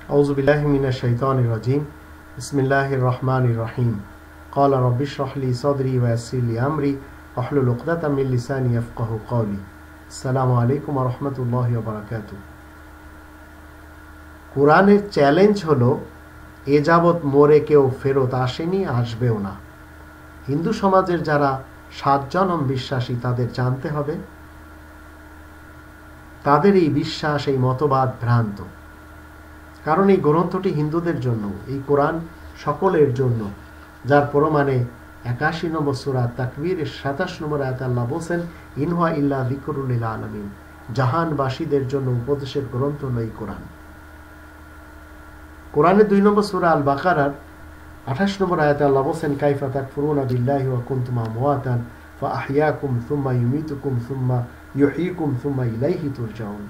أعوذ بالله من الشيطان الرجيم بسم الله الرحمن الرحيم قال رب اشرح لي صدري ويسر لي أمري واحلل عقدة من لساني يفقهوا قولي السلام عليكم ورحمة الله وبركاته। কোরআনের চ্যালেঞ্জ হলো এ যাবৎ মরে কেউ ফেরত আসেনি, আসবেও না। হিন্দু সমাজের যারা 7 জনম বিশ্বাসী তাদের জানতে হবে তাদের এই বিশ্বাস, এই মতবাদ ভ্রান্ত। কারণ এই গ্রন্থটি হিন্দুদের জন্য, এই কোরআন সকলের জন্য, যার প্রমাণে 81 নম্বর সূরা তাকবীর 27 নম্বর আয়াতে আল্লাহ বলেন, ইনহুয়া ইল্লা যিকরুল লিল আলামিন, জাহানবাসীদের জন্য উপদেশের গ্রন্থ নয় কোরআন। কোরআনের 2 নম্বর সূরা আল বাকারার 28 নম্বর আয়াতে আল্লাহ বলেন, কাইফা তাকফুরুনা বিল্লাহি ওয়া কুনতুম আমওয়াতান ফাআহইয়াকুম সুম্মা ইউমীতুকুম সুম্মা ইউহয়িকুম সুম্মা ইলাইহি তুরজাউন।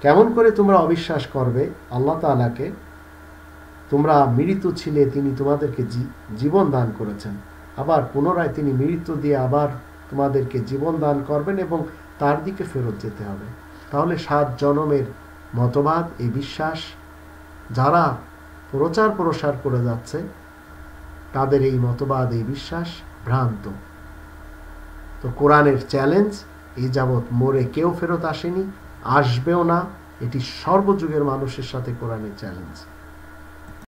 কেমন করে তোমরা অবিশ্বাস করবে আল্লাহ তাআলাকে? তোমরা মৃত ছিলে, তিনি তোমাদেরকে জীবন দান করেছেন, আবার পুনরায় তিনি মৃত্যু দিয়ে আবার তোমাদেরকে জীবন দান করবেন এবং তার দিকে ফেরত যেতে হবে। তাহলে 7 জনমের মতবাদ, এই বিশ্বাস যারা প্রচার প্রসার করে যাচ্ছে তাদের এই মতবাদ, এই বিশ্বাস ভ্রান্ত। তো কোরআনের চ্যালেঞ্জ, এই যাবৎ মরে কেউ ফেরত আসেনি, আসবেও না, এটি সর্বযুগের মানুষের সাথে কোরআনের চ্যালেঞ্জ।